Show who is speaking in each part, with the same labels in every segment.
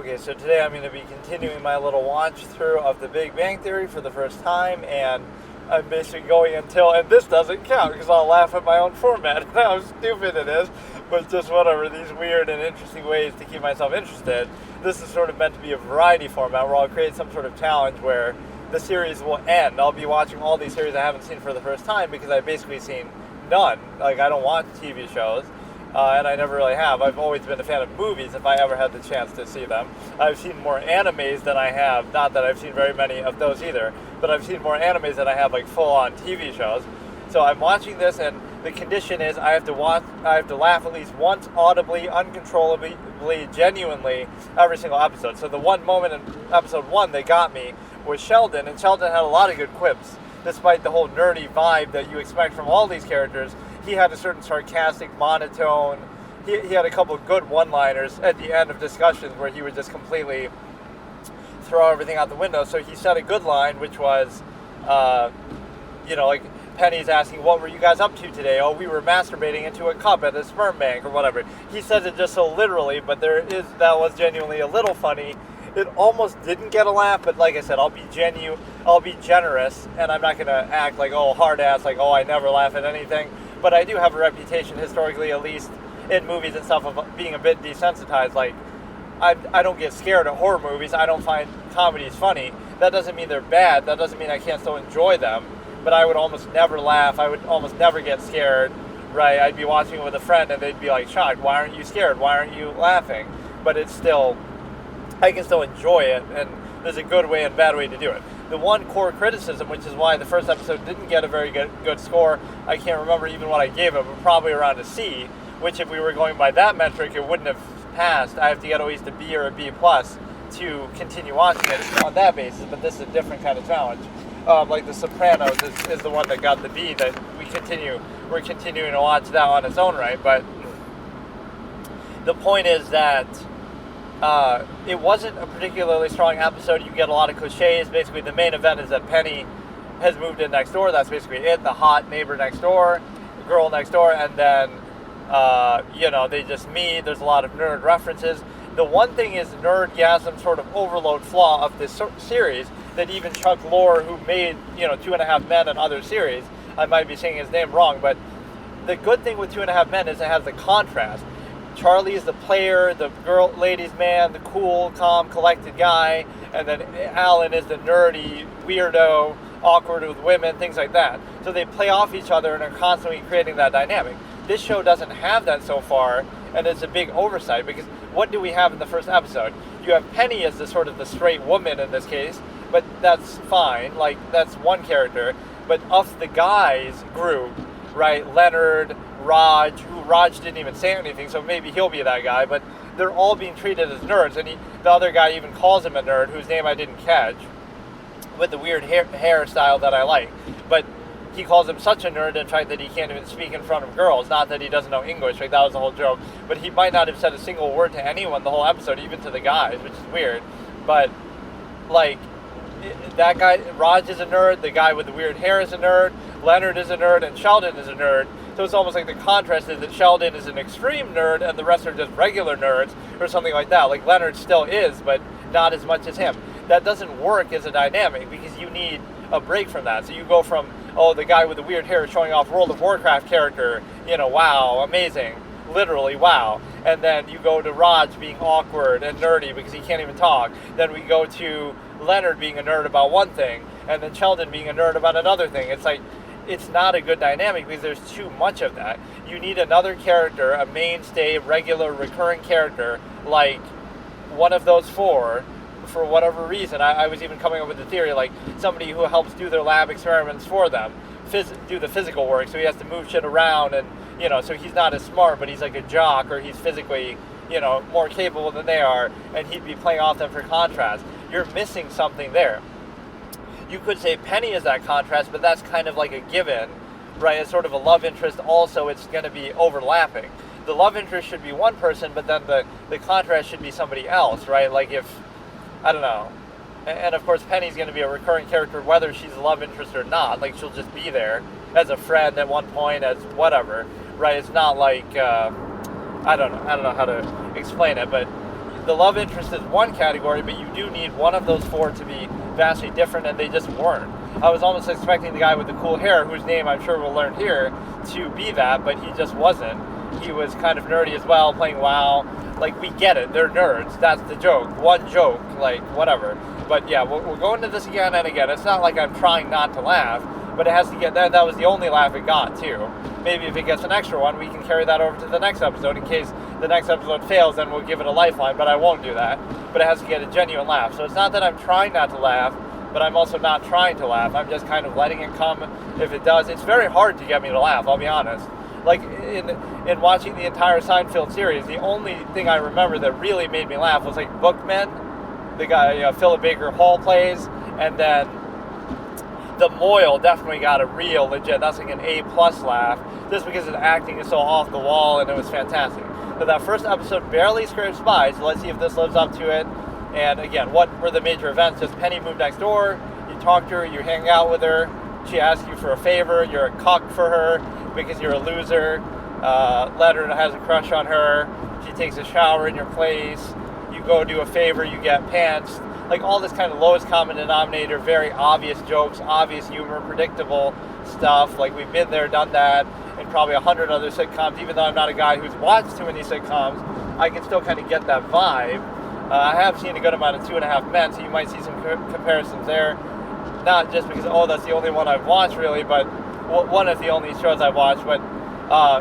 Speaker 1: Okay, so today I'm going to be continuing my little watch through of The Big Bang Theory for the first time, and I'm basically going until, and this doesn't count because I'll laugh at my own format and how stupid it is, but just whatever, these weird and interesting ways to keep myself interested. This is sort of meant to be a variety format where I'll create some sort of challenge where the series will end. I'll be watching all these series I haven't seen for the first time because I've basically seen none. Like, I don't watch TV shows. And I never really have. I've always been a fan of movies if I ever had the chance to see them. I've seen more animes than I have, not that I've seen very many of those either, but I've seen more animes than I have like full-on TV shows. So I'm watching this, and the condition is I have to laugh at least once audibly, uncontrollably, genuinely every single episode. So the one moment in episode 1 that got me was Sheldon, and Sheldon had a lot of good quips. Despite the whole nerdy vibe that you expect from all these characters, he had a certain sarcastic monotone. He had a couple of good one-liners at the end of discussions where he would just completely throw everything out the window. So he said a good line, which was, like Penny's asking, what were you guys up to today? Oh, we were masturbating into a cup at a sperm bank or whatever. He says it just so literally, but that was genuinely a little funny. It almost didn't get a laugh, but like I said, I'll be generous, and I'm not going to act like, hard ass, like, I never laugh at anything. But I do have a reputation, historically at least, in movies and stuff, of being a bit desensitized. Like, I don't get scared at horror movies. I don't find comedies funny. That doesn't mean they're bad. That doesn't mean I can't still enjoy them. But I would almost never laugh. I would almost never get scared, right? I'd be watching it with a friend, and they'd be like, shocked. Why aren't you scared? Why aren't you laughing? But it's still, I can still enjoy it, and there's a good way and bad way to do it. The one core criticism, which is why the first episode didn't get a very good score, I can't remember even what I gave it, but probably around a C, which if we were going by that metric, it wouldn't have passed. I have to get at least a B or a B plus to continue watching it on that basis, but this is a different kind of challenge. Like The Sopranos is the one that got the B that we're continuing to watch that on its own right, but the point is that it wasn't a particularly strong episode. You get a lot of cliches. Basically, the main event is that Penny has moved in next door. That's basically it. The hot neighbor next door, the girl next door, and then, they just meet. There's a lot of nerd references. The one thing is nerdgasm sort of overload flaw of this series that even Chuck Lorre, who made, 2.5 Men and other series, I might be saying his name wrong, but the good thing with 2.5 Men is it has the contrast. Charlie is the player, the ladies' man, the cool, calm, collected guy, and then Alan is the nerdy, weirdo, awkward with women, things like that. So they play off each other and are constantly creating that dynamic. This show doesn't have that so far, and it's a big oversight, because what do we have in the first episode? You have Penny as the sort of the straight woman in this case, but that's fine, like, that's one character. But of the guys group, right, Leonard, Raj didn't even say anything, so maybe he'll be that guy, but they're all being treated as nerds, and the other guy even calls him a nerd, whose name I didn't catch, with the weird hairstyle that I like, but he calls him such a nerd, in fact, that he can't even speak in front of girls. Not that he doesn't know English, like, that was the whole joke, but he might not have said a single word to anyone the whole episode, even to the guys, which is weird. But, like, that guy, Raj is a nerd, the guy with the weird hair is a nerd, Leonard is a nerd, and Sheldon is a nerd. So it's almost like the contrast is that Sheldon is an extreme nerd and the rest are just regular nerds or something like that. Like Leonard still is, but not as much as him. That doesn't work as a dynamic because you need a break from that. So you go from, the guy with the weird hair showing off World of Warcraft character, wow, amazing, literally wow. And then you go to Raj being awkward and nerdy because he can't even talk. Then we go to Leonard being a nerd about one thing, and then Sheldon being a nerd about another thing. It's like, it's not a good dynamic because there's too much of that. You need another character, a mainstay, regular, recurring character, like one of those four, for whatever reason. I was even coming up with the theory, like somebody who helps do their lab experiments for them, do the physical work, so he has to move shit around, and, so he's not as smart, but he's like a jock, or he's physically, more capable than they are, and he'd be playing off them for contrast. You're missing something there. You could say Penny is that contrast, but that's kind of like a given, right? It's sort of a love interest. Also, it's going to be overlapping. The love interest should be one person, but then the contrast should be somebody else, right? Like if, I don't know. And of course, Penny's going to be a recurring character, whether she's a love interest or not. Like, she'll just be there as a friend at one point, as whatever, right? It's not like, I don't know how to explain it, but the love interest is one category, but you do need one of those four to be vastly different, and they just weren't. I was almost expecting the guy with the cool hair, whose name I'm sure we'll learn here, to be that, but he just wasn't. He was kind of nerdy as well, playing WoW. Like, we get it, they're nerds, that's the joke. One joke, like, whatever. But yeah, we'll go into this again and again. It's not like I'm trying not to laugh, but it has to get, that was the only laugh it got, too. Maybe if it gets an extra one, we can carry that over to the next episode. In case the next episode fails, then we'll give it a lifeline, but I won't do that. But it has to get a genuine laugh. So it's not that I'm trying not to laugh, but I'm also not trying to laugh. I'm just kind of letting it come if it does. It's very hard to get me to laugh, I'll be honest. Like, in watching the entire Seinfeld series, the only thing I remember that really made me laugh was, like, Bookman, the guy Philip Baker Hall plays, and then the Moyle definitely got a real legit, that's like an A-plus laugh, just because the acting is so off the wall, and it was fantastic. But that first episode barely scrapes by, so let's see if this lives up to it. And again, what were the major events? Just Penny moved next door, you talk to her, you hang out with her, she asks you for a favor, you're a cuck for her because you're a loser. Leonard has a crush on her, she takes a shower in your place, you go do a favor, you get pants. Like, all this kind of lowest common denominator, very obvious jokes, obvious humor, predictable stuff. Like, we've been there, done that, in probably 100 other sitcoms. Even though I'm not a guy who's watched too many sitcoms, I can still kind of get that vibe. I have seen a good amount of 2.5 Men, so you might see some comparisons there. Not just because, that's the only one I've watched, really, but one of the only shows I've watched, but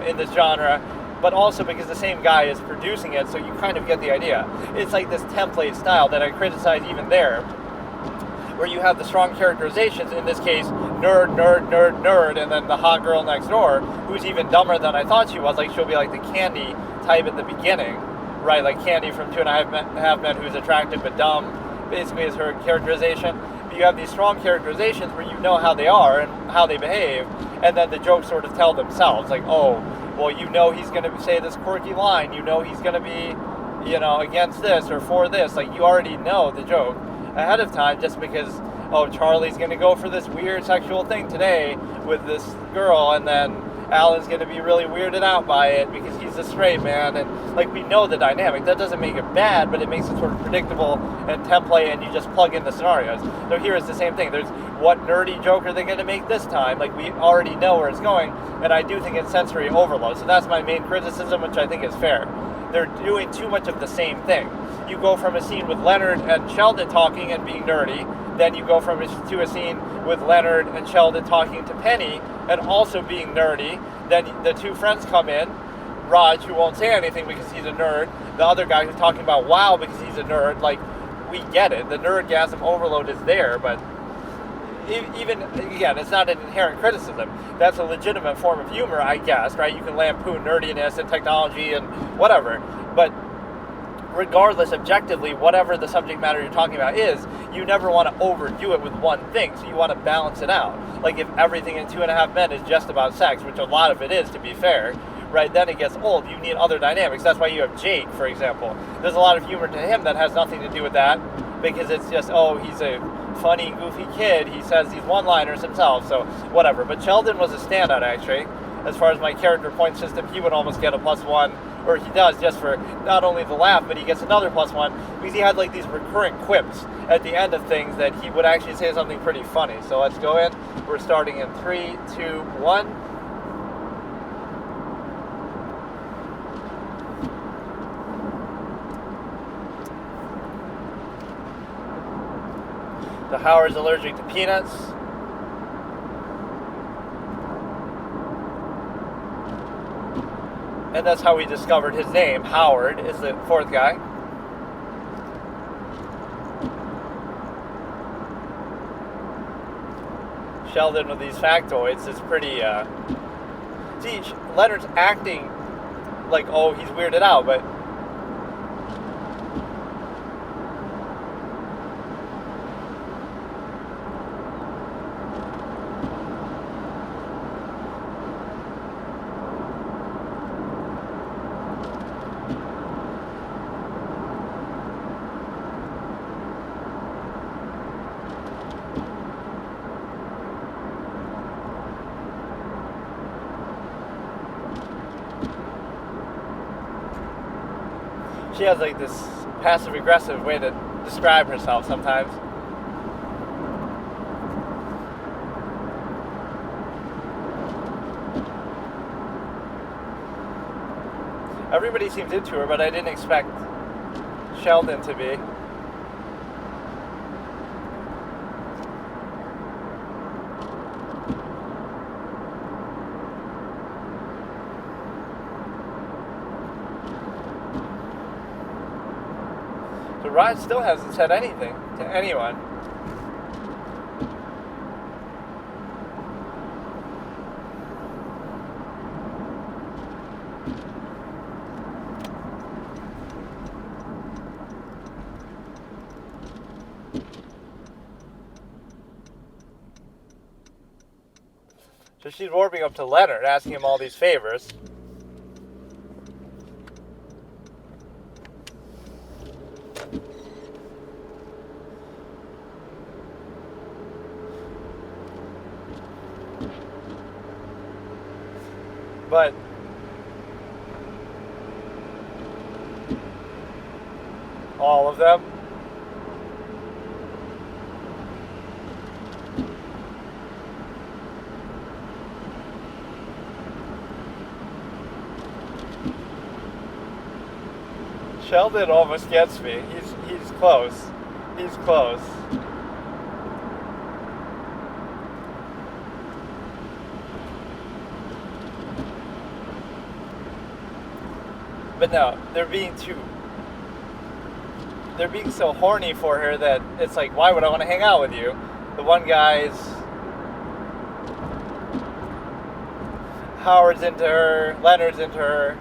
Speaker 1: in this genre. But also because the same guy is producing it, so you kind of get the idea. It's like this template style that I criticize even there, where you have the strong characterizations, in this case, nerd, nerd, nerd, nerd, and then the hot girl next door, who's even dumber than I thought she was. Like, she'll be like the Candy type at the beginning, right? Like Candy from 2.5 Men, who's attractive but dumb, basically is her characterization. But you have these strong characterizations where you know how they are and how they behave, and then the jokes sort of tell themselves, like, well, you know he's going to say this quirky line, you know he's going to be, against this or for this. Like, you already know the joke ahead of time, just because, Charlie's going to go for this weird sexual thing today with this girl, and then Alan's going to be really weirded out by it because he's a straight man, and, like, we know the dynamic. That doesn't make it bad, but it makes it sort of predictable and template, and you just plug in the scenarios. So here is the same thing. There's, what nerdy joke are they going to make this time? Like, we already know where it's going, and I do think it's sensory overload. So that's my main criticism, which I think is fair. They're doing too much of the same thing. You go from a scene with Leonard and Sheldon talking and being nerdy, then you go to a scene with Leonard and Sheldon talking to Penny and also being nerdy. Then the two friends come in, Raj, who won't say anything because he's a nerd, the other guy who's talking about WoW because he's a nerd. Like, we get it. The nerdgasm overload is there, but even, again, it's not an inherent criticism. That's a legitimate form of humor, I guess, right? You can lampoon nerdiness and technology and whatever, but regardless, objectively, whatever the subject matter you're talking about is, you never want to overdo it with one thing, so you want to balance it out. Like, if everything in 2.5 Men is just about sex, which a lot of it is, to be fair, right, then it gets old. You need other dynamics. That's why you have Jake, for example. There's a lot of humor to him that has nothing to do with that, because it's just, he's a funny, goofy kid. He says these one-liners himself, so whatever. But Sheldon was a standout, actually. As far as my character point system, he would almost get a +1, or he does, just for not only the laugh, but he gets another +1, because he had, like, these recurrent quips at the end of things that he would actually say something pretty funny. So let's go in. We're starting in 3, 2, 1. So Howard's allergic to peanuts. And that's how we discovered his name. Howard is the fourth guy. Sheldon with these factoids is pretty, see, Leonard's acting like, he's weirded out, but she has, like, this passive-aggressive way to describe herself sometimes. Everybody seems into her, but I didn't expect Sheldon to be. So Raj still hasn't said anything to anyone. So she's warming up to Leonard, asking him all these favors. But all of them? Sheldon almost gets me. He's close. He's close. But no, they're being so horny for her that it's like, why would I want to hang out with you? The one guy's Howard's into her, Leonard's into her.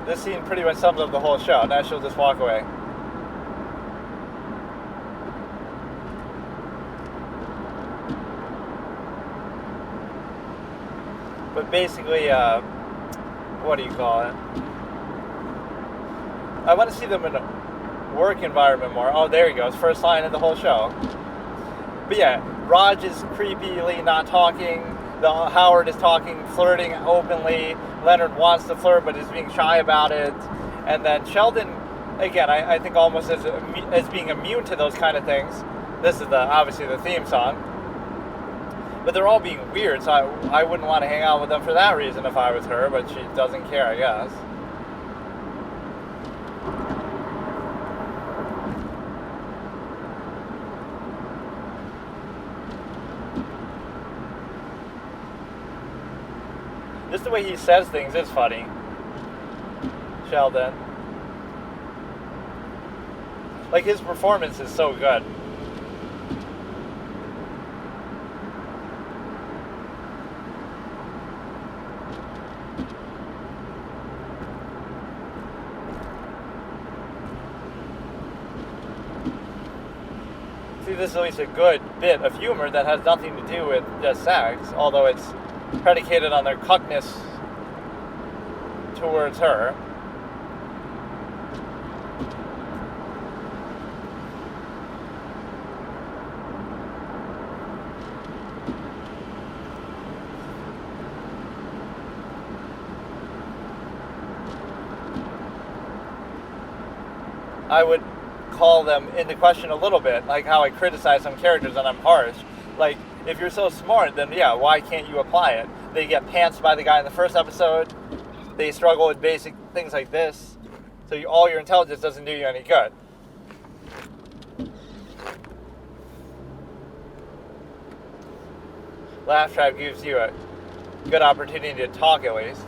Speaker 1: This scene pretty much sums up the whole show. Now she'll just walk away. But basically, what do you call it? I want to see them in a work environment more. Oh, there he goes. First line of the whole show. But yeah, Raj is creepily not talking. Howard is talking, flirting openly. Leonard wants to flirt, but is being shy about it. And then Sheldon, again, I think almost as being immune to those kind of things. This is obviously the theme song. But they're all being weird, so I wouldn't want to hang out with them for that reason if I was her, but she doesn't care, I guess. Just the way he says things is funny. Sheldon. Like, his performance is so good. See, this is at least a good bit of humor that has nothing to do with just sex, although it's predicated on their cuckness towards her. I would call them into question a little bit, like how I criticize some characters and I'm harsh. Like, if you're so smart, then yeah, why can't you apply it? They get pantsed by the guy in the first episode. They struggle with basic things like this. So all your intelligence doesn't do you any good. Laugh track gives you a good opportunity to talk at least.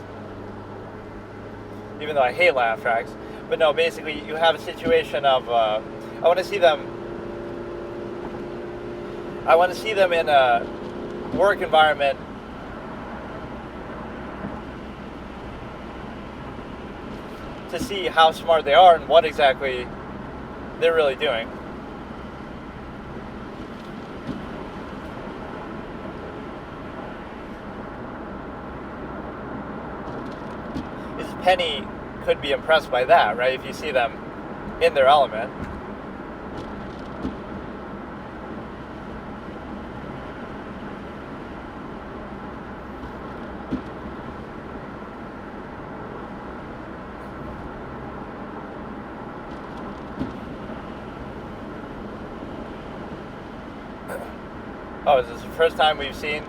Speaker 1: Even though I hate laugh tracks. But no, basically you have a situation of, I want to see them in a work environment to see how smart they are and what exactly they're really doing. Penny could be impressed by that, right? If you see them in their element. Oh, is this the first time we've seen?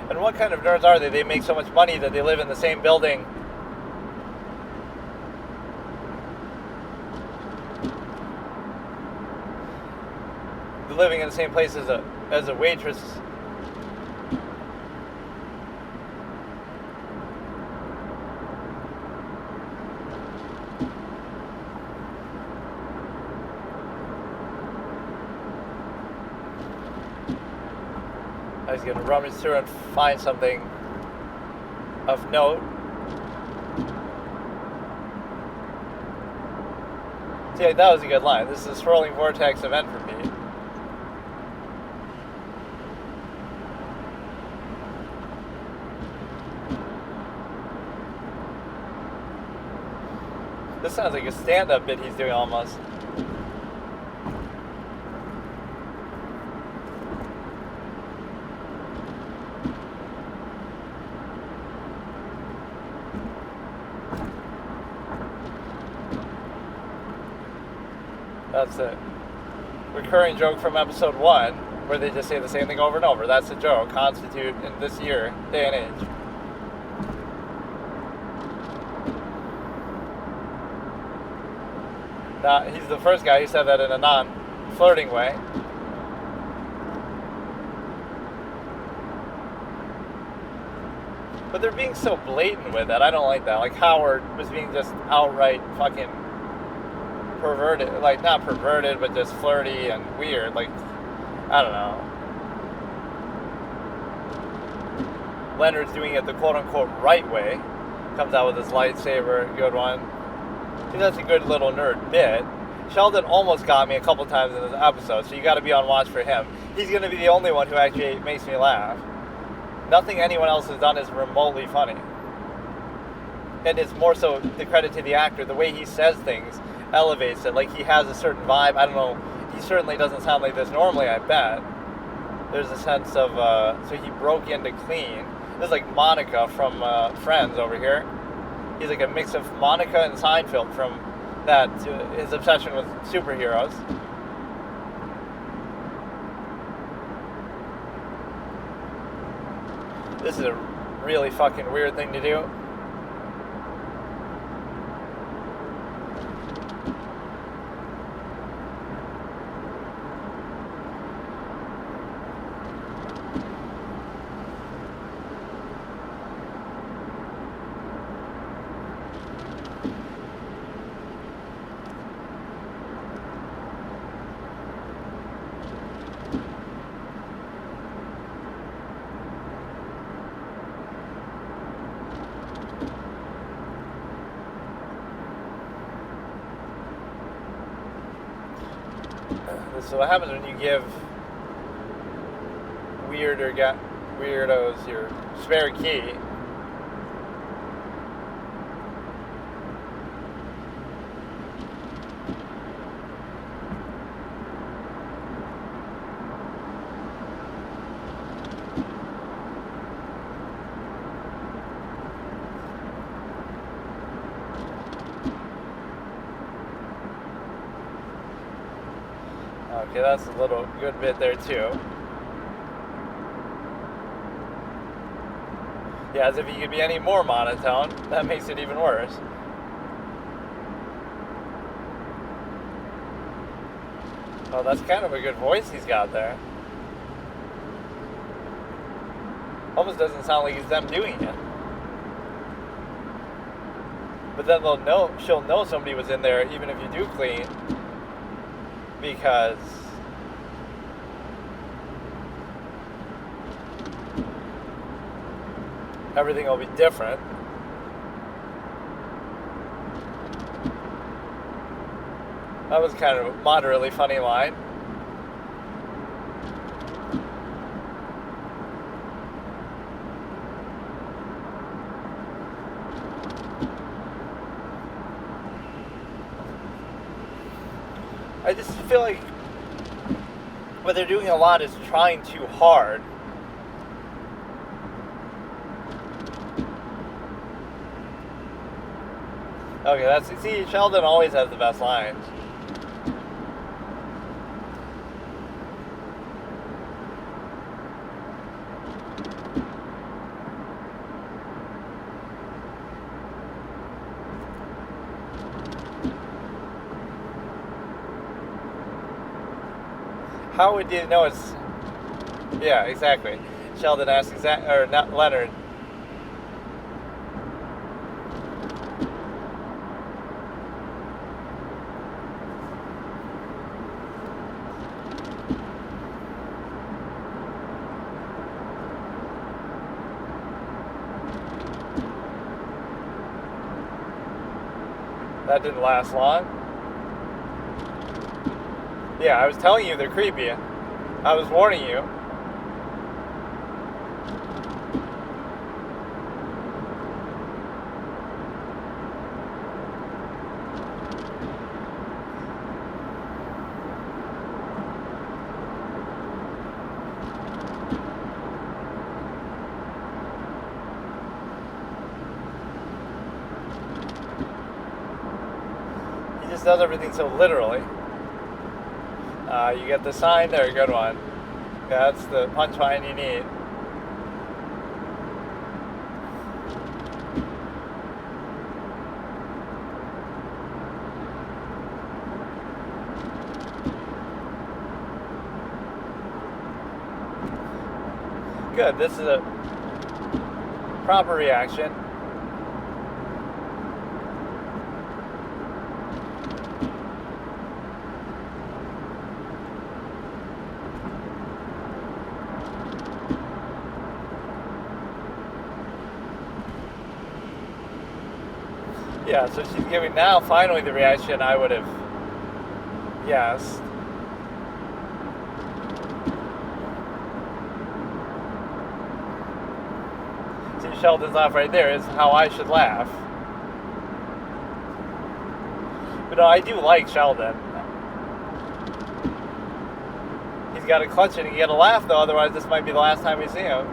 Speaker 1: And what kind of nerds are they? They make so much money that they live in the same building. Living in the same place as a waitress. I was gonna rummage through and find something of note. See, that was a good line. This is a swirling vortex event for me. This sounds like a stand-up bit he's doing almost. That's a recurring joke from episode 1, where they just say the same thing over and over. That's a joke, constitute in this day and age. He's the first guy who said that in a non-flirting way. But they're being so blatant with it. I don't like that. Like, Howard was being just outright fucking perverted. Like, not perverted, but just flirty and weird. Like, I don't know. Leonard's doing it the quote-unquote right way. Comes out with his lightsaber, good one. I think that's a good little nerd bit. Sheldon almost got me a couple times in this episode, so you got to be on watch for him. He's going to be the only one who actually makes me laugh. Nothing anyone else has done is remotely funny. And it's more so the credit to the actor. The way he says things elevates it. Like, he has a certain vibe. I don't know. He certainly doesn't sound like this normally, I bet. There's a sense of, so he broke into clean. This is like Monica from Friends over here. He's like a mix of Monica and Seinfeld from that, his obsession with superheroes. This is a really fucking weird thing to do. So what happens when you give weirdos your spare key? Okay, that's a little good bit there too. Yeah, as if he could be any more monotone. That makes it even worse. Oh, that's kind of a good voice he's got there. Almost doesn't sound like it's them doing it. But then she'll know somebody was in there even if you do clean. Because everything will be different. That was kind of a moderately funny line. I just feel like what they're doing a lot is trying too hard. Okay, see, Sheldon always has the best lines. How would you know it's... Yeah, exactly. Sheldon asks or not Leonard. That didn't last long. Yeah, I was telling you they're creepy. I was warning you. He just does everything so literally. You get the sign there, good one. That's the punchline you need. Good, this is a proper reaction. Yeah, so she's giving now finally the reaction I would have guessed. See, Sheldon's laugh right there is how I should laugh. But no, I do like Sheldon. He's got to clutch it and get a laugh though, otherwise this might be the last time we see him.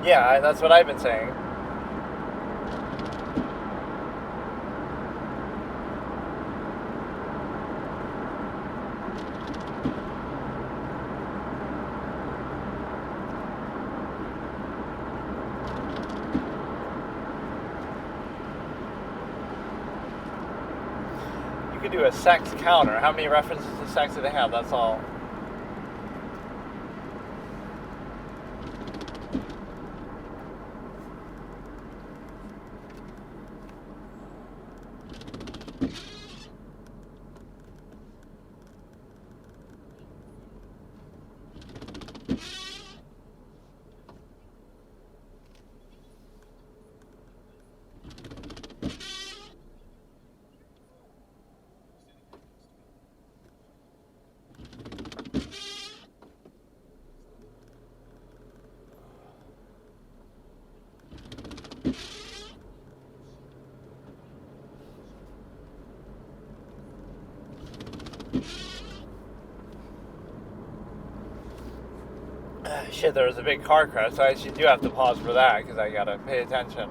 Speaker 1: Yeah, that's what I've been saying. You could do a sex counter. How many references to sex do they have? That's all. Shit, there was a big car crash, so I actually do have to pause for that because I gotta pay attention.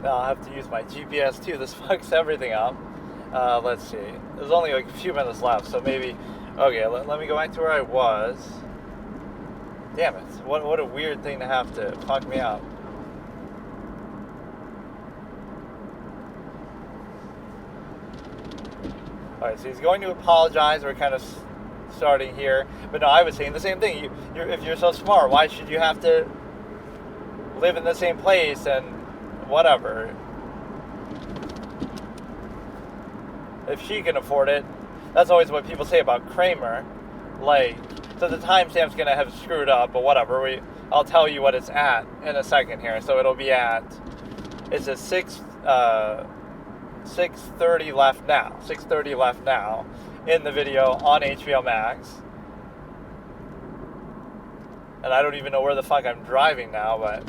Speaker 1: Now I'll have to use my GPS too. This fucks everything up. Let's see. There's only like a few minutes left, so maybe... Okay, let me go back to where I was. Damn it. What a weird thing to have to fuck me up. Alright, so he's going to apologize. We're kind of starting here. But no, I was saying the same thing. If you're so smart, why should you have to live in the same place and whatever? If she can afford it. That's always what people say about Kramer. Like, so the timestamp's going to have screwed up, but whatever. I'll tell you what it's at in a second here. So it'll be at, it's a 6:30 left now. 6:30 left now in the video on HBO Max. And I don't even know where the fuck I'm driving now, but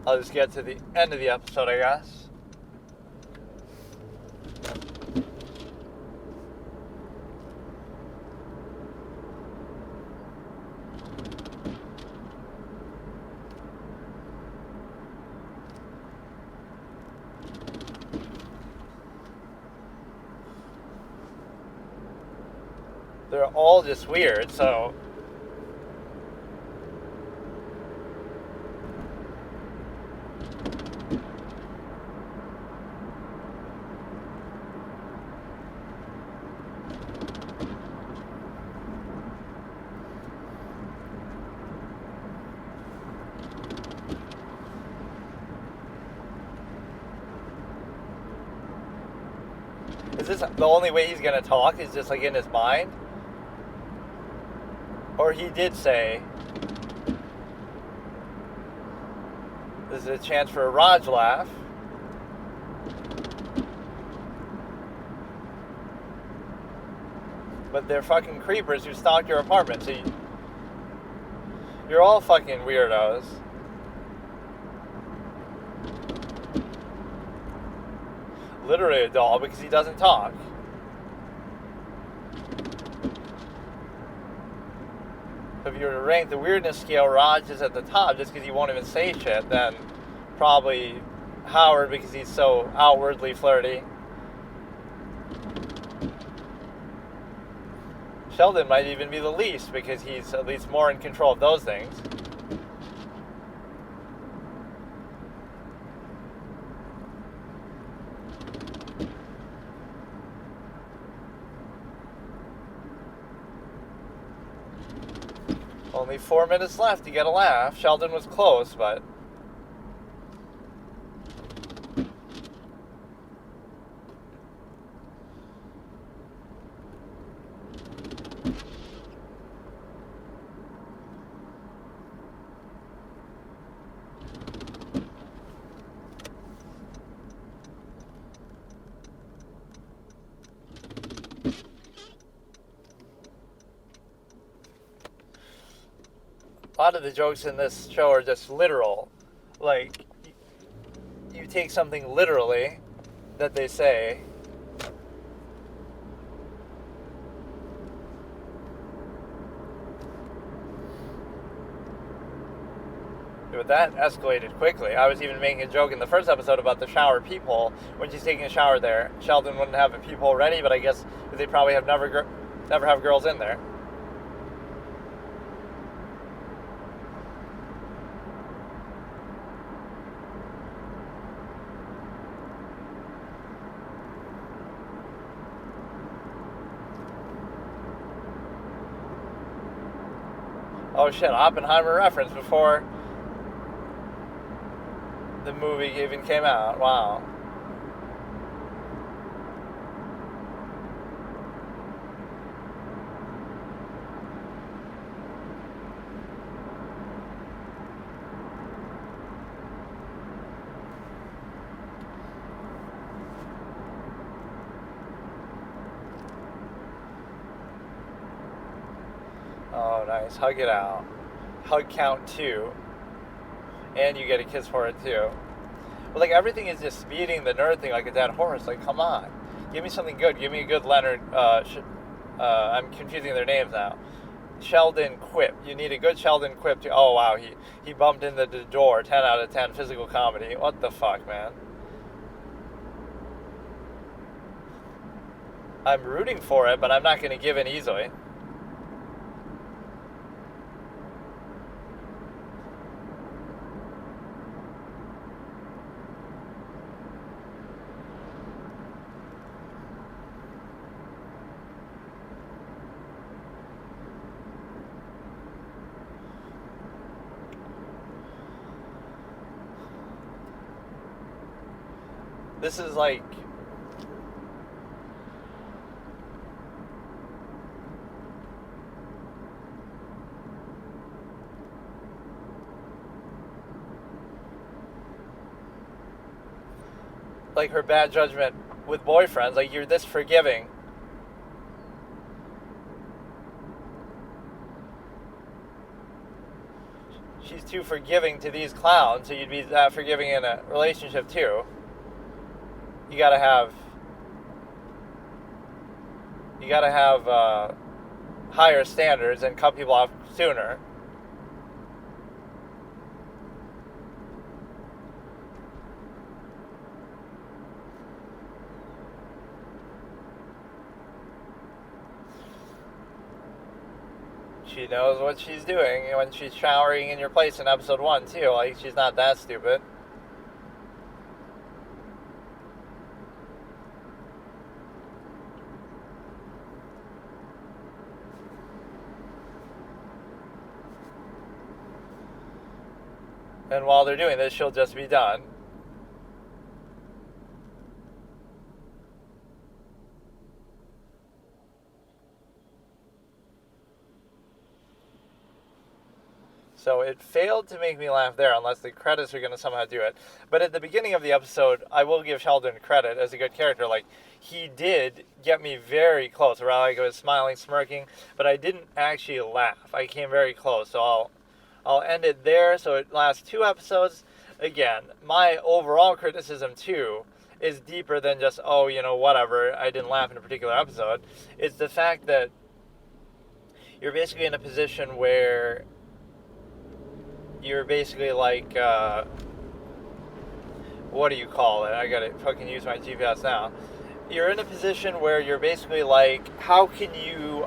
Speaker 1: I'll just get to the end of the episode, I guess. They're all just weird, so... Is this the only way he's gonna talk? Is just like in his mind? Or he did say, this is a chance for a Raj laugh. But they're fucking creepers who stalk your apartment, so you're all fucking weirdos. Literally a doll because he doesn't talk. If you were to rank the weirdness scale, Raj is at the top just because he won't even say shit, then probably Howard because he's so outwardly flirty. Sheldon might even be the least because he's at least more in control of those things. Only 4 minutes left to get a laugh. Sheldon was close, but... a lot of the jokes in this show are just literal. Like, you take something literally that they say. But that escalated quickly. I was even making a joke in the first episode about the shower peephole. When she's taking a shower there, Sheldon wouldn't have a peephole ready, but I guess they probably have never have girls in there. Oh shit, Oppenheimer reference before the movie even came out. Wow. Oh, nice. Hug it out. Hug count 2. And you get a kiss for it, too. But, like, everything is just speeding the nerd thing like a dead horse. Like, come on. Give me something good. Give me a good Leonard. I'm confusing their names now. Sheldon quip. You need a good Sheldon quip to... Oh, wow. He bumped into the door. 10 out of 10 physical comedy. What the fuck, man? I'm rooting for it, but I'm not going to give in easily. This is like... like her bad judgment with boyfriends. Like, you're this forgiving. She's too forgiving to these clowns, so you'd be that forgiving in a relationship too. You gotta have higher standards and cut people off sooner. She knows what she's doing when she's showering in your place in episode 1 too. Like, she's not that stupid. And while they're doing this, she'll just be done. So it failed to make me laugh there, unless the credits are going to somehow do it. But at the beginning of the episode, I will give Sheldon credit as a good character. Like, he did get me very close. Around, like, I was smiling, smirking, but I didn't actually laugh. I came very close, so I'll end it there. So it lasts 2 episodes. Again, my overall criticism too is deeper than just, oh, you know, whatever, I didn't laugh in a particular episode. It's the fact that you're basically in a position where you're basically like, what do you call it? I gotta fucking use my GPS now. You're in a position where you're basically like, how can you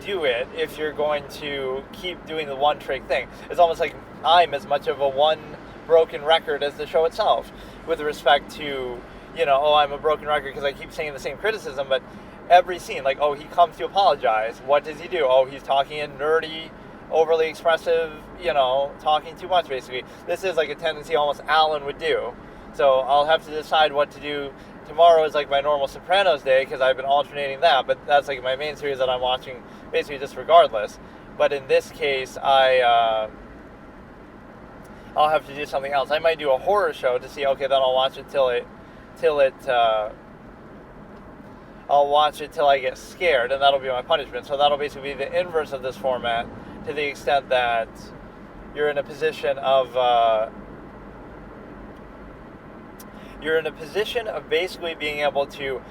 Speaker 1: do it if you're going to keep doing the one trick thing? It's almost like I'm as much of a one broken record as the show itself, with respect to, you know, oh, I'm a broken record because I keep saying the same criticism, but every scene, like, oh, he comes to apologize. What does he do? Oh, he's talking in nerdy, overly expressive, you know, talking too much, basically. This is like a tendency almost Alan would do. So I'll have to decide what to do. Tomorrow is like my normal Sopranos day, because I've been alternating that, but that's like my main series that I'm watching basically just regardless. But in this case, I'll have to do something else. I might do a horror show to see, okay, then I'll watch it till I get scared, and that'll be my punishment. So that'll basically be the inverse of this format, to the extent that you're in a position of basically being able to,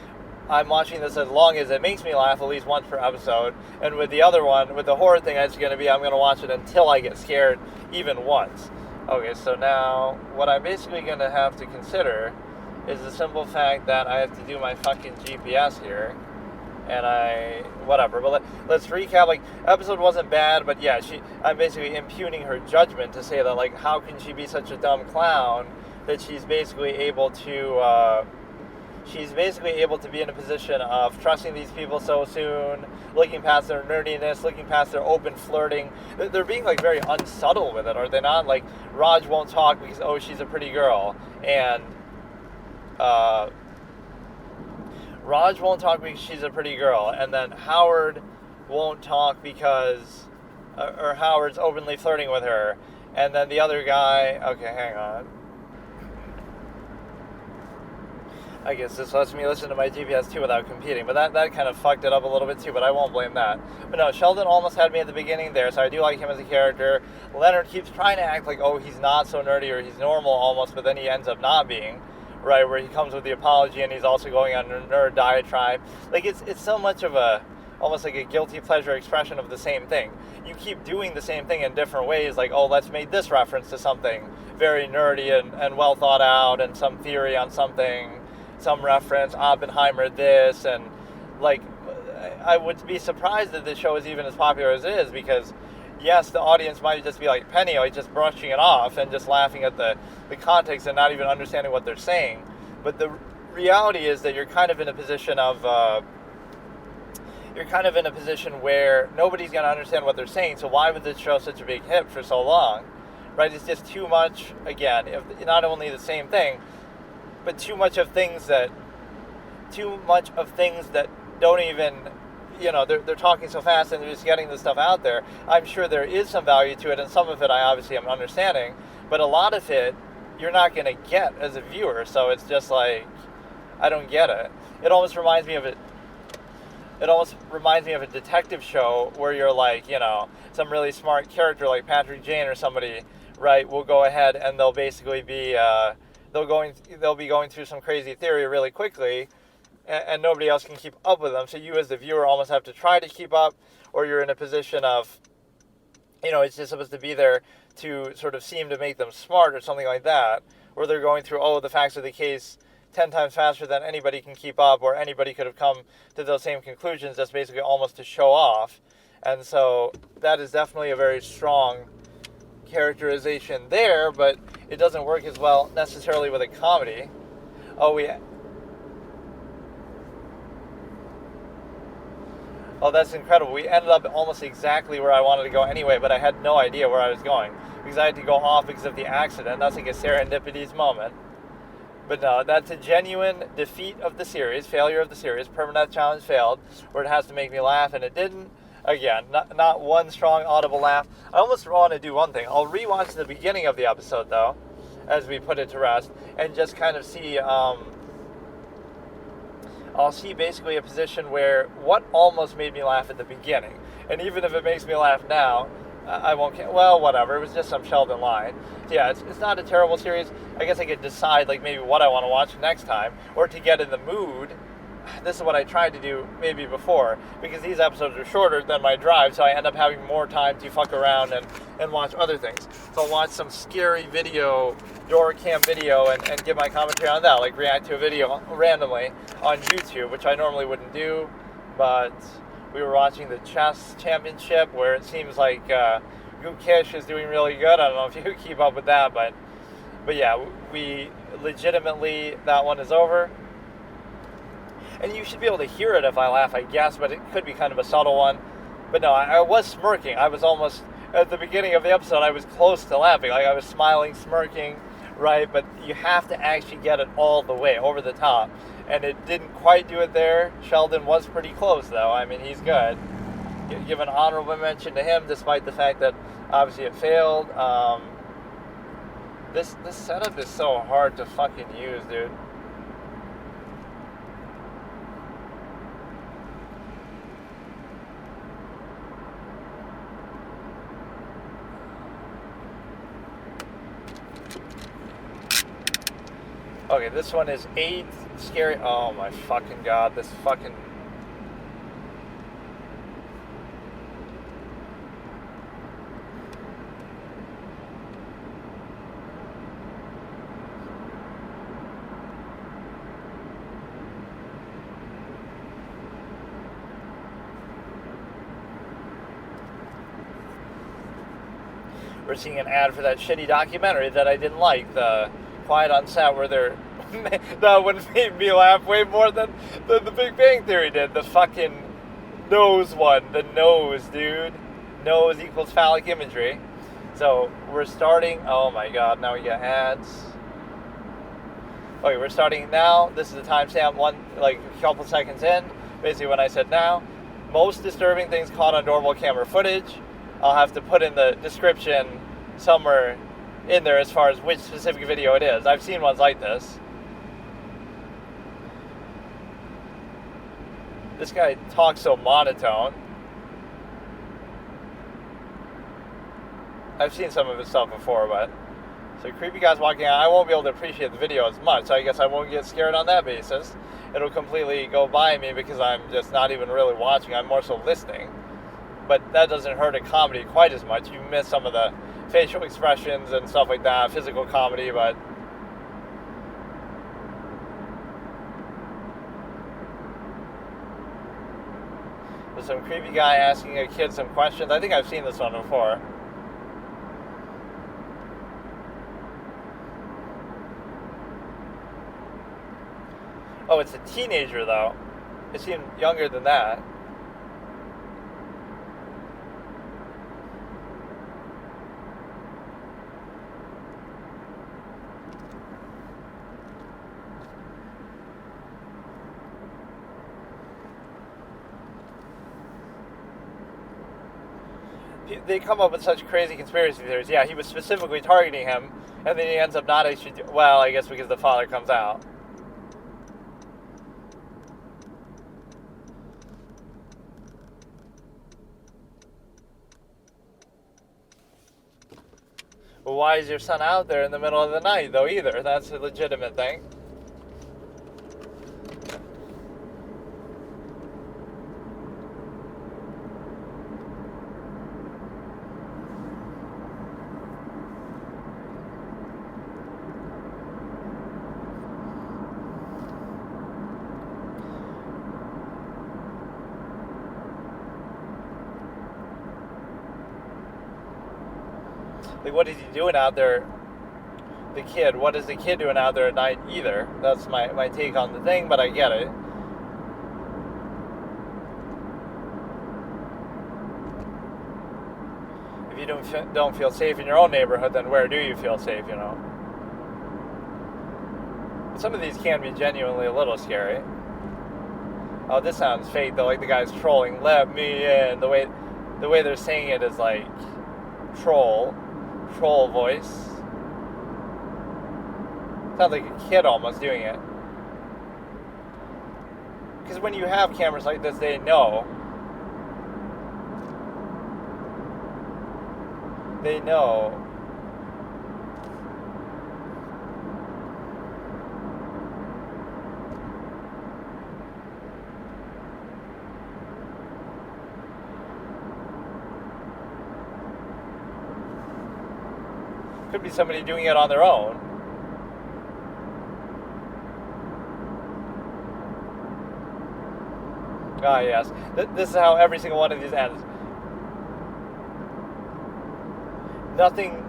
Speaker 1: I'm watching this as long as it makes me laugh at least once per episode. And with the other one, with the horror thing, it's going to be, I'm going to watch it until I get scared even once. Okay, so now what I'm basically going to have to consider is the simple fact that I have to do my fucking GPS here. And whatever, but let's recap. Like, episode wasn't bad, but yeah, I'm basically impugning her judgment to say that, like, how can she be such a dumb clown that she's basically able to be in a position of trusting these people so soon, looking past their nerdiness, looking past their open flirting. They're being, like, very unsubtle with it, are they not? Like, Raj won't talk because, oh, she's a pretty girl, and Raj won't talk because she's a pretty girl, and then Howard won't talk because, or Howard's openly flirting with her, and then the other guy, okay, hang on. I guess this lets me listen to my GPS too without competing, but that kind of fucked it up a little bit too, but I won't blame that. But no, Sheldon almost had me at the beginning there, so I do like him as a character. Leonard keeps trying to act like, oh, he's not so nerdy, or he's normal almost, but then he ends up not being. Right, where he comes with the apology and he's also going on a nerd diatribe. Like, it's so much of almost like a guilty pleasure expression of the same thing. You keep doing the same thing in different ways, like, oh, let's make this reference to something very nerdy and well thought out, and some theory on something, some reference, Oppenheimer this, and, like, I would be surprised that this show is even as popular as it is, because yes, the audience might just be like Penny, like just brushing it off and just laughing at the context and not even understanding what they're saying. But the reality is that you're kind of in a position where nobody's going to understand what they're saying. So why would this show such a big hit for so long, right? It's just too much, again, if not only the same thing, but too much of things that don't even, they're talking so fast and they're just getting this stuff out there. I'm sure there is some value to it, and some of it I obviously am understanding, but a lot of it you're not going to get as a viewer, so it's just like, I don't get it. It almost reminds me of a detective show where you're like, some really smart character like Patrick Jane or somebody, right, will go ahead and they'll basically be they'll be going through some crazy theory really quickly, and nobody else can keep up with them. So you as the viewer almost have to try to keep up, or you're in a position of, it's just supposed to be there to sort of seem to make them smart or something like that, where they're going through, the facts of the case 10 times faster than anybody can keep up, or anybody could have come to those same conclusions, just basically almost to show off. And so that is definitely a very strong characterization there, but it doesn't work as well necessarily with a comedy. That's incredible. We ended up almost exactly where I wanted to go anyway, but I had no idea where I was going because I had to go off because of the accident. That's like a serendipitous moment. But no, that's a genuine defeat of the series, failure of the series. Permanent challenge failed, where it has to make me laugh, and it didn't. Again, not one strong audible laugh. I almost want to do one thing. I'll rewatch the beginning of the episode, though, as we put it to rest, and just kind of see, I'll see basically a position where what almost made me laugh at the beginning. And even if it makes me laugh now, I won't care. Well, whatever. It was just some Sheldon line. So yeah, it's not a terrible series. I guess I could decide like maybe what I want to watch next time, or to get in the mood. This is what I tried to do maybe before, because these episodes are shorter than my drive, so I end up having more time to fuck around and watch other things. So I'll watch some scary video, door cam video, and give my commentary on that, like react to a video randomly on YouTube, which I normally wouldn't do, but we were watching the chess championship, where it seems like Gukish is doing really good. I don't know if you keep up with that, but yeah, we legitimately, that one is over. And you should be able to hear it if I laugh, I guess, but it could be kind of a subtle one. But no, I was smirking. I was almost, at the beginning of the episode, I was close to laughing. Like, I was smiling, smirking, right? But you have to actually get it all the way, over the top. And it didn't quite do it there. Sheldon was pretty close, though. I mean, he's good. Give an honorable mention to him, despite the fact that, obviously, it failed. This setup is so hard to fucking use, dude. Okay, this one is 8 scary. Oh my fucking god, this fucking. We're seeing an ad for that shitty documentary that I didn't like, the Quiet on Set, where that one made me laugh way more than the Big Bang Theory did. The fucking nose one. The nose, dude. Nose equals phallic imagery. So we're starting. Oh my god, now we get ads. Okay, we're starting now. This is the timestamp, a couple seconds in. Basically when I said now. Most disturbing things caught on doorbell camera footage. I'll have to put in the description somewhere in there as far as which specific video it is. I've seen ones like this. This guy talks so monotone. I've seen some of his stuff before, but so creepy guys walking out. I won't be able to appreciate the video as much, so I guess I won't get scared on that basis. It'll completely go by me because I'm just not even really watching. I'm more so listening. But that doesn't hurt a comedy quite as much. You miss some of the facial expressions and stuff like that, physical comedy, but there's some creepy guy asking a kid some questions. I think I've seen this one before. Oh, it's a teenager, though. It seemed younger than that. they come up with such crazy conspiracy theories. Yeah, he was specifically targeting him, and then he ends up not actually. Well, I guess because the father comes out. Well, why is your son out there in the middle of the night, though, either? That's a legitimate thing. Like, what is he doing out there? The kid. What is the kid doing out there at night either? That's my take on the thing, but I get it. If you don't feel safe in your own neighborhood, then where do you feel safe, you know? Some of these can be genuinely a little scary. Oh, this sounds fake, though. Like the guy's trolling. Let me in. The way they're saying it is like troll voice. Sounds like a kid almost doing it. Because when you have cameras like this, they know. They know. Could be somebody doing it on their own. Ah, yes. This is how every single one of these ends. Nothing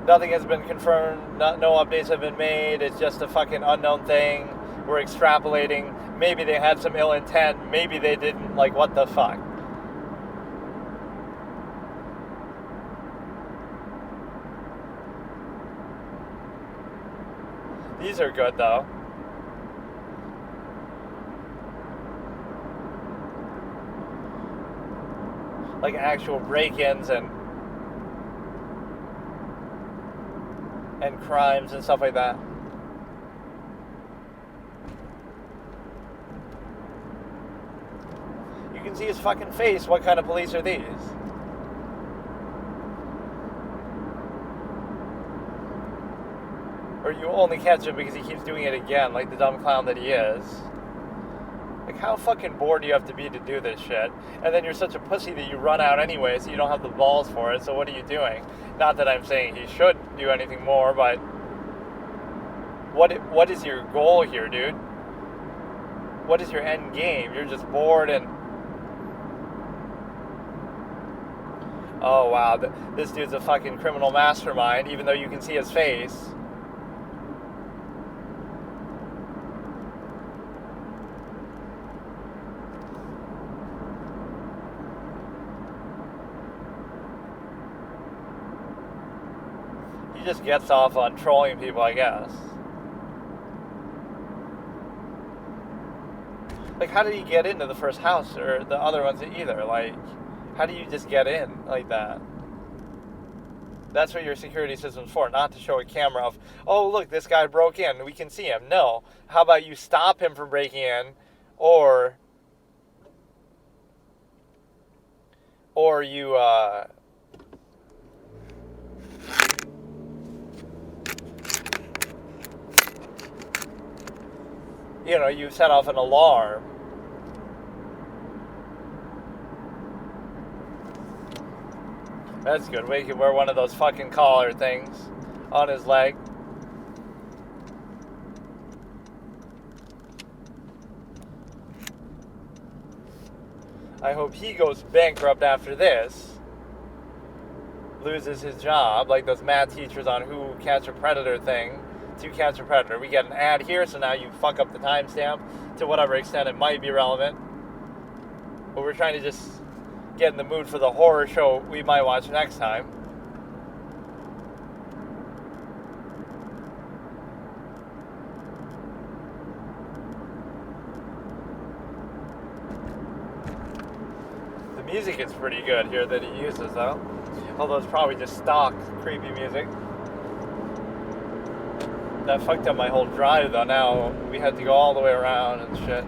Speaker 1: has been confirmed. No updates have been made. It's just a fucking unknown thing. We're extrapolating. Maybe they had some ill intent. Maybe they didn't. Like, what the fuck? These are good, though. Like actual break-ins and crimes and stuff like that. You can see his fucking face. What kind of police are these? Or you only catch him because he keeps doing it again, like the dumb clown that he is. Like, how fucking bored do you have to be to do this shit? And then you're such a pussy that you run out anyway, so you don't have the balls for it, so what are you doing? Not that I'm saying he should do anything more, but what is your goal here, dude? What is your end game? You're just bored and... Oh, wow, this dude's a fucking criminal mastermind, even though you can see his face. He just gets off on trolling people, I guess. Like, how did he get into the first house or the other ones either? Like, how do you just get in like that? That's what your security system's for, not to show a camera of, oh, look, this guy broke in, we can see him. No. How about you stop him from breaking in, or you, you know, you set off an alarm. That's good. We could wear one of those fucking collar things on his leg. I hope he goes bankrupt after this. Loses his job, like those math teachers on Who Catch a Predator thing. To Catch a Predator. We get an ad here, so now you fuck up the timestamp to whatever extent it might be relevant. But we're trying to just get in the mood for the horror show we might watch next time. The music is pretty good here that he uses, though. Although it's probably just stock creepy music. That fucked up my whole drive, though. Now we had to go all the way around and shit.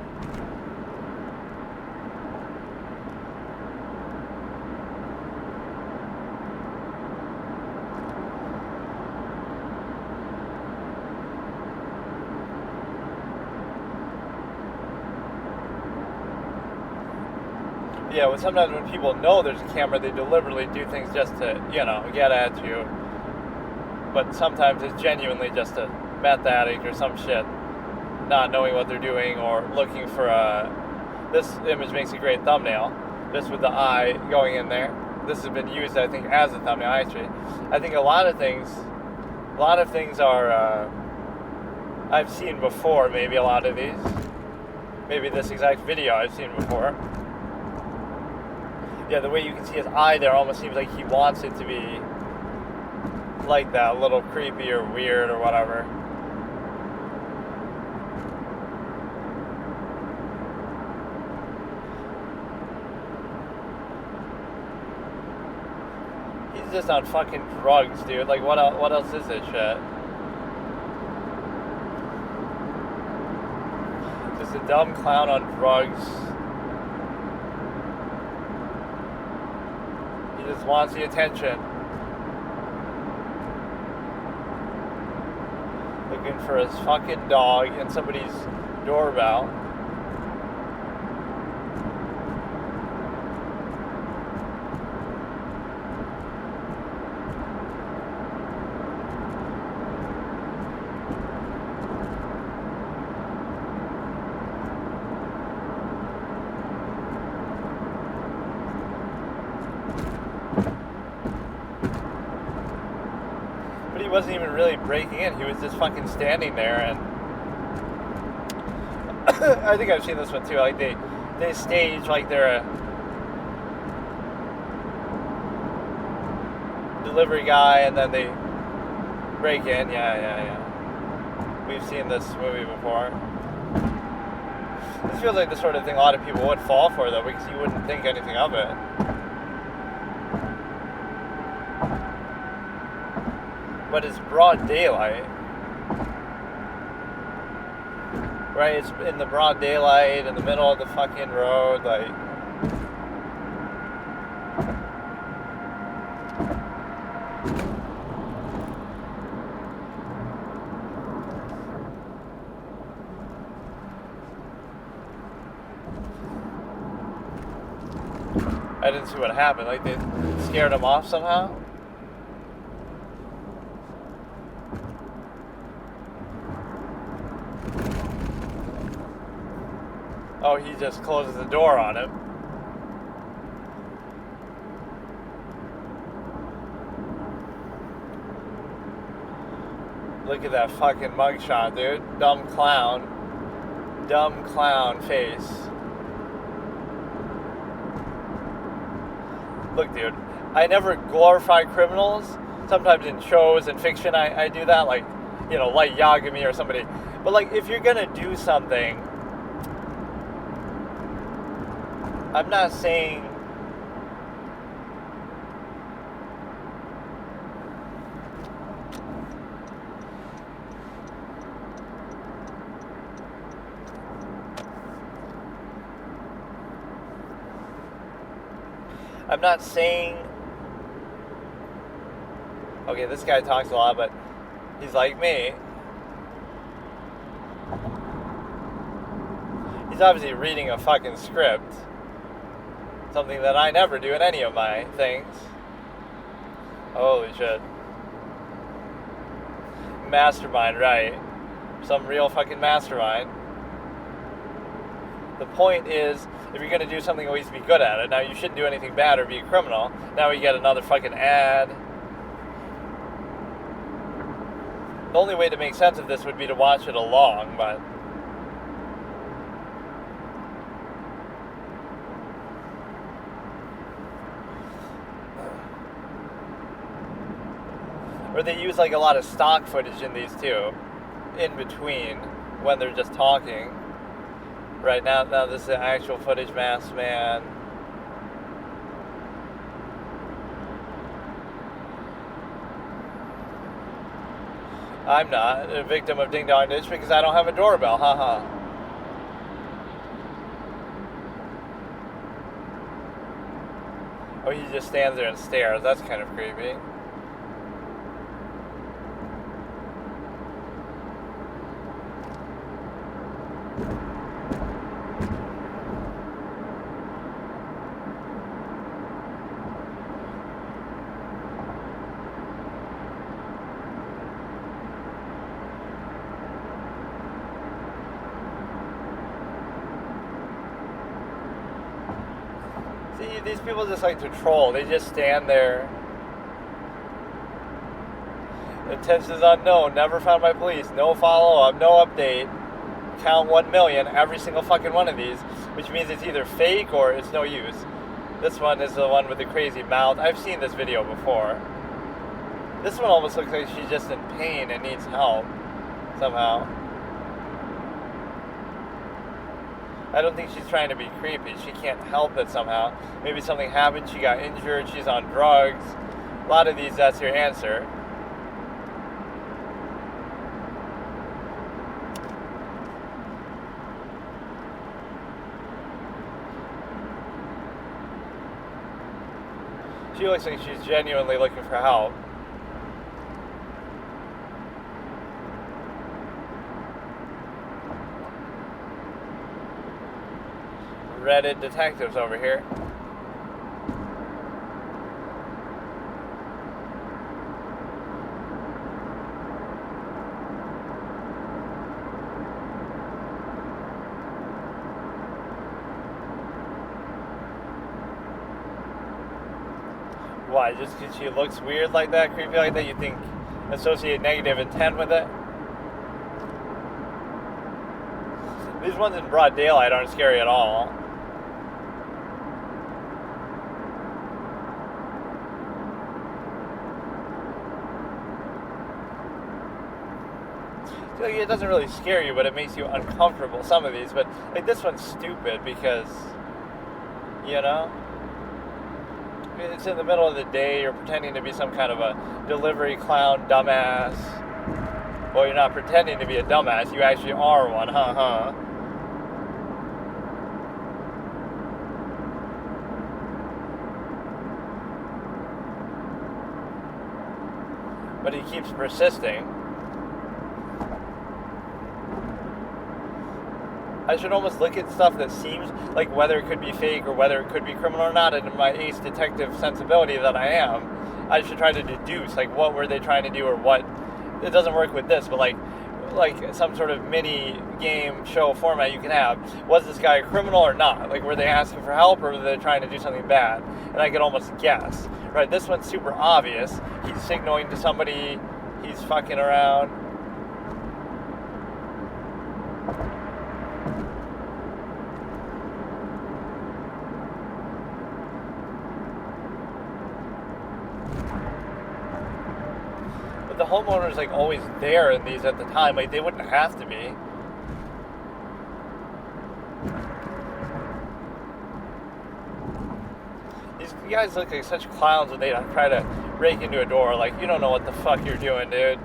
Speaker 1: Yeah, well, sometimes when people know there's a camera, they deliberately do things just to, get at you. But sometimes it's genuinely just a meth addict or some shit, not knowing what they're doing or looking for this image makes a great thumbnail, just with the eye going in there. This has been used, I think, as a thumbnail, actually. I think a lot of things are, I've seen before, maybe a lot of these. Maybe this exact video I've seen before. Yeah, the way you can see his eye there almost seems like he wants it to be like that, a little creepy or weird or whatever. He's just on fucking drugs, dude. Like, what else is this shit? Just a dumb clown on drugs. He just wants the attention. Looking for his fucking dog in somebody's doorbell. He wasn't even really breaking in. He was just fucking standing there, and I think I've seen this one too. Like they stage like they're a delivery guy, and then they break in. Yeah. We've seen this movie before. This feels like the sort of thing a lot of people would fall for, though, because you wouldn't think anything of it. But it's broad daylight, right? It's in the broad daylight, in the middle of the fucking road, like. I didn't see what happened. Like, they scared him off somehow? Oh, he just closes the door on him. Look at that fucking mugshot, dude. Dumb clown face. Look, dude, I never glorify criminals. Sometimes in shows and fiction I do that, like, like Yagami or somebody. But, like, if you're gonna do something, I'm not saying okay, this guy talks a lot, but he's like me. He's obviously reading a fucking script. Something that I never do in any of my things. Holy shit. Mastermind, right. Some real fucking mastermind. The point is, if you're gonna do something, always be good at it. Now, you shouldn't do anything bad or be a criminal. Now we get another fucking ad. The only way to make sense of this would be to watch it along, but... Or they use, like, a lot of stock footage in these, too. In between, when they're just talking. Right, now this is actual footage, masked man. I'm not a victim of Ding Dong Ditch because I don't have a doorbell. Haha. Oh, he just stands there and stares. That's kind of creepy. See, these people just like to troll. They just stand there. Intentions unknown. Never found by police. No follow-up. No update. Count 1 million. Every single fucking one of these. Which means it's either fake or it's no use. This one is the one with the crazy mouth. I've seen this video before. This one almost looks like she's just in pain and needs help. Somehow. I don't think she's trying to be creepy. She can't help it somehow. Maybe something happened, she got injured, she's on drugs. A lot of these, that's your answer. She looks like she's genuinely looking for help. Reddit detectives over here. Why? Just because she looks weird like that, creepy like that, you think associate negative intent with it? These ones in broad daylight aren't scary at all. Like, it doesn't really scare you, but it makes you uncomfortable, some of these. But like this one's stupid because, you know, it's in the middle of the day, you're pretending to be some kind of a delivery clown dumbass. Well, you're not pretending to be a dumbass, you actually are one, huh? But he keeps persisting. I should almost look at stuff that seems like whether it could be fake or whether it could be criminal or not, and in my ace detective sensibility that I am, I should try to deduce, like, what were they trying to do or what. It doesn't work with this, but like some sort of mini game show format you can have. Was this guy a criminal or not? Like, were they asking for help or were they trying to do something bad? And I could almost guess. Right, this one's super obvious. He's signaling to somebody, he's fucking around. But the homeowner's like always there in these at the time. Like, they wouldn't have to be. These guys look like such clowns when they try to break into a door. Like, you don't know what the fuck you're doing, dude.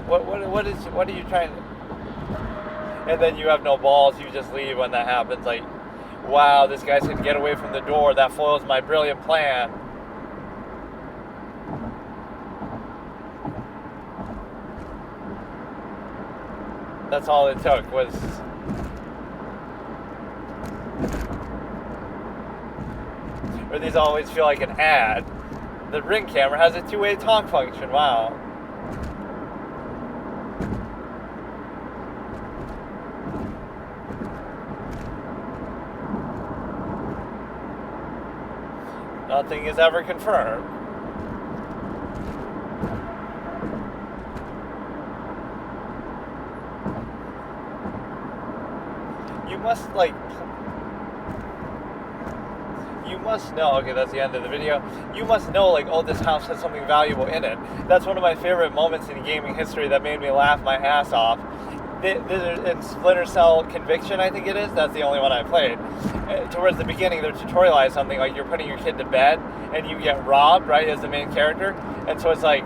Speaker 1: What are you trying to... And then you have no balls, you just leave when that happens. Like, wow, this guy's gonna get away from the door. That foils my brilliant plan. That's all it took was... Or these always feel like an ad. The Ring camera has a two-way talk function. Wow. Nothing is ever confirmed. You must, like... You must know, okay, that's the end of the video. You must know, like, oh, this house has something valuable in it. That's one of my favorite moments in gaming history that made me laugh my ass off. in Splinter Cell Conviction, I think it is. That's the only one I played. Towards the beginning, they're tutorialized something like you're putting your kid to bed and you get robbed, right, as the main character. And so it's like,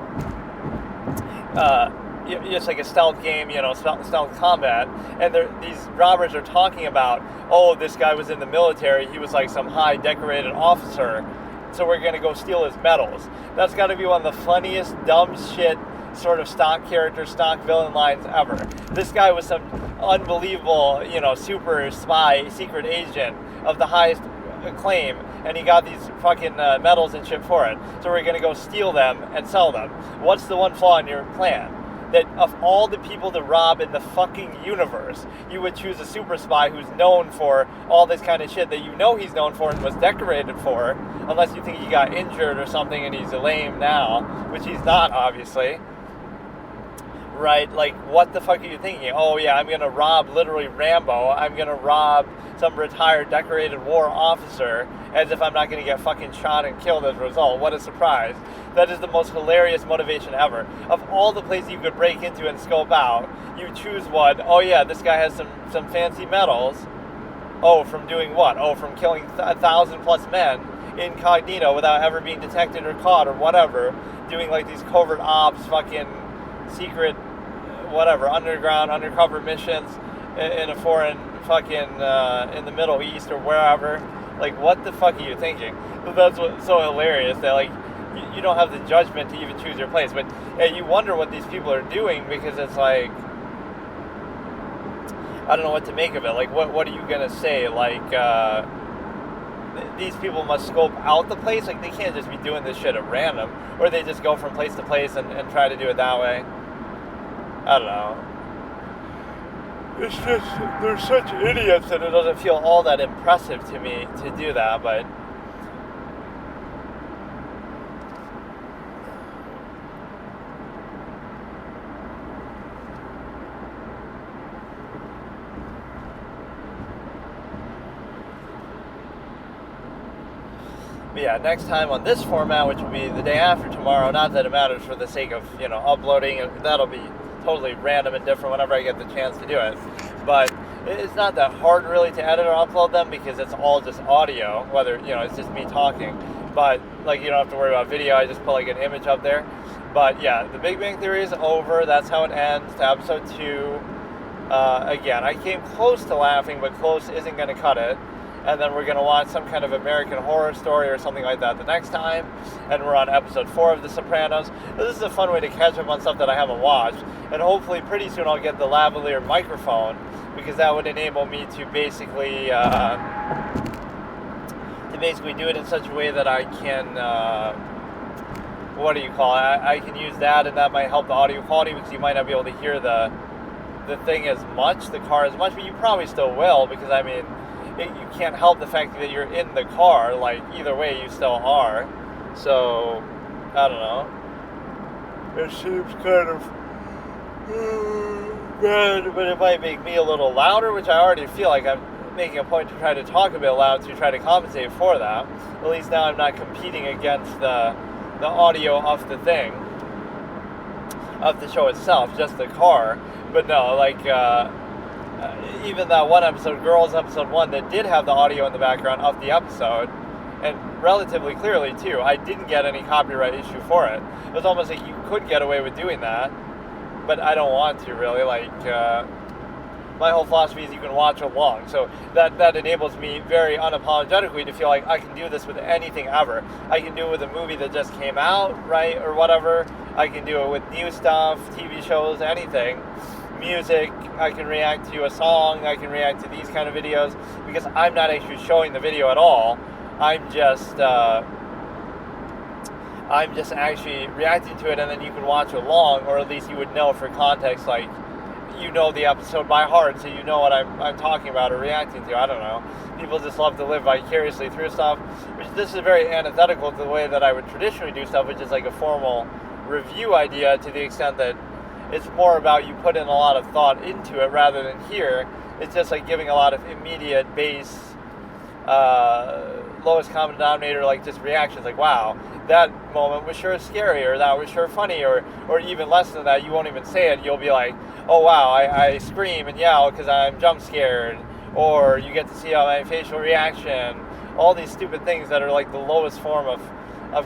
Speaker 1: it's like a stealth game, stealth combat. And these robbers are talking about, oh, this guy was in the military. He was like some high decorated officer. So we're going to go steal his medals. That's got to be one of the funniest, dumb shit sort of stock character, stock villain lines ever. This guy was some unbelievable, super spy, secret agent of the highest acclaim, and he got these fucking medals and shit for it. So we're gonna go steal them and sell them. What's the one flaw in your plan? That of all the people to rob in the fucking universe, you would choose a super spy who's known for all this kind of shit that he's known for and was decorated for, unless you think he got injured or something and he's lame now, which he's not, obviously. Right, like, what the fuck are you thinking? Oh yeah, I'm gonna rob literally Rambo. I'm gonna rob some retired decorated war officer, as if I'm not gonna get fucking shot and killed as a result. What a surprise. That is the most hilarious motivation ever. Of all the places you could break into and scope out, you choose one. Oh yeah, this guy has some fancy medals. Oh, from doing what? Oh, from killing 1,000+ men incognito without ever being detected or caught or whatever. Doing like these covert ops, fucking secret, whatever, undercover missions in a foreign fucking, in the Middle East or wherever. Like, what the fuck are you thinking? That's what's so hilarious, that, like, you don't have the judgment to even choose your place. But you wonder what these people are doing, because it's like, I don't know what to make of it. Like, what are you gonna say? Like, these people must scope out the place. Like, they can't just be doing this shit at random, or they just go from place to place and try to do it that way. I don't know. It's just, they're such idiots that it doesn't feel all that impressive to me to do that, but yeah, next time on this format, which will be the day after tomorrow, not that it matters for the sake of, uploading, that'll be totally random and different whenever I get the chance to do it. But it's not that hard really to edit or upload them, because it's all just audio, whether, it's just me talking. But, like, you don't have to worry about video, I just put, like, an image up there. But, yeah, The Big Bang Theory is over, that's how it ends, to episode 2. Again, I came close to laughing, but close isn't going to cut it. And then we're going to watch some kind of American Horror Story or something like that the next time. And we're on episode 4 of The Sopranos. This is a fun way to catch up on stuff that I haven't watched. And hopefully pretty soon I'll get the lavalier microphone, because that would enable me to basically do it in such a way that I can, I can use that, and that might help the audio quality, because you might not be able to hear the thing as much, the car as much, but you probably still will, because, I mean, you can't help the fact that you're in the car. Like, either way, you still are. So, I don't know. It seems kind of bad, but it might make me a little louder, which I already feel like I'm making a point to try to talk a bit loud to try to compensate for that. At least now I'm not competing against the audio of the thing, of the show itself, just the car. But no, like, even that one episode, Girls episode 1, that did have the audio in the background of the episode, and relatively clearly too, I didn't get any copyright issue for it. It was almost like you could get away with doing that, but I don't want to really. Like, my whole philosophy is you can watch along, so that enables me very unapologetically to feel like I can do this with anything ever. I can do it with a movie that just came out, right, or whatever. I can do it with new stuff, TV shows, anything. Music, I can react to a song, I can react to these kind of videos, because I'm not actually showing the video at all. I'm just actually reacting to it, and then you can watch along, or at least you would know for context, like, you know the episode by heart, so you know what I'm talking about or reacting to. I don't know. People just love to live vicariously through stuff, which this is very antithetical to the way that I would traditionally do stuff, which is like a formal review idea, to the extent that it's more about you put in a lot of thought into it rather than here. It's just like giving a lot of immediate base, lowest common denominator, like just reactions, like, wow, that moment was sure scary, or that was sure funny, or even less than that, you won't even say it. You'll be like, oh wow, I scream and yell because I'm jump scared, or you get to see my facial reaction, all these stupid things that are like the lowest form of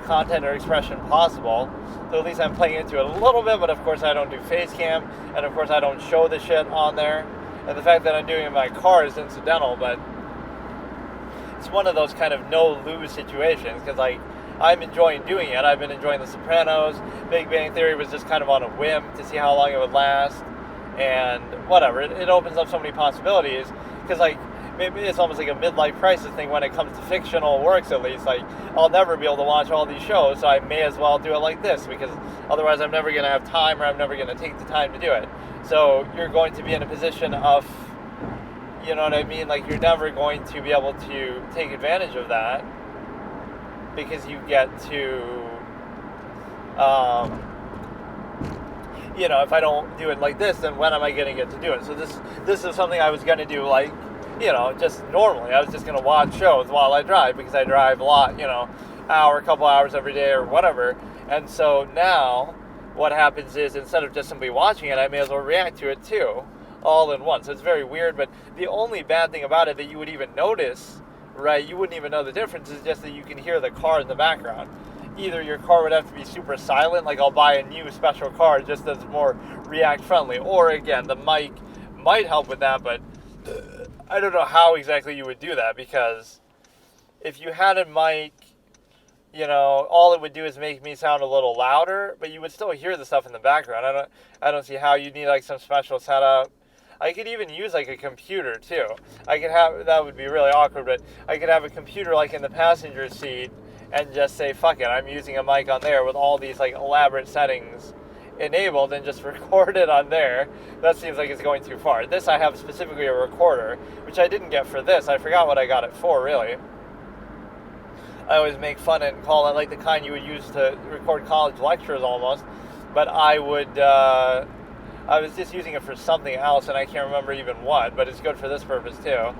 Speaker 1: content or expression possible. So at least I'm playing into it a little bit, but of course I don't do face cam, and of course I don't show the shit on there. And the fact that I'm doing it in my car is incidental, but it's one of those kind of no-lose situations, because like, I'm enjoying doing it. I've been enjoying The Sopranos. Big Bang Theory was just kind of on a whim to see how long it would last, and whatever. It opens up so many possibilities, because like, maybe it's almost like a midlife crisis thing when it comes to fictional works, at least. Like, I'll never be able to watch all these shows, so I may as well do it like this, because otherwise I'm never going to have time, or I'm never going to take the time to do it. So you're going to be in a position of, you know what I mean? Like, you're never going to be able to take advantage of that, because you get to, you know, if I don't do it like this, then when am I going to get to do it? So this is something I was going to do, like, you know, just normally. I was just going to watch shows while I drive, because I drive a lot, you know, a couple hours every day or whatever. And so now what happens is, instead of just simply watching it, I may as well react to it too, all in one. So it's very weird, but the only bad thing about it that you would even notice, right, you wouldn't even know the difference, is just that you can hear the car in the background. Either your car would have to be super silent, like I'll buy a new special car just that's more react friendly, or again, the mic might help with that, but I don't know how exactly you would do that, because if you had a mic, you know, all it would do is make me sound a little louder, but you would still hear the stuff in the background. I don't see how you'd need like some special setup. I could even use like a computer too. That would be really awkward, but I could have a computer like in the passenger seat and just say, fuck it, I'm using a mic on there with all these like elaborate settings enabled, and just record it on there. That seems like it's going too far. This, I have specifically a recorder, which I didn't get for this. I forgot what I got it for, really. I always make fun and call it like the kind you would use to record college lectures almost, but I was just using it for something else, and I can't remember even what, but it's good for this purpose too.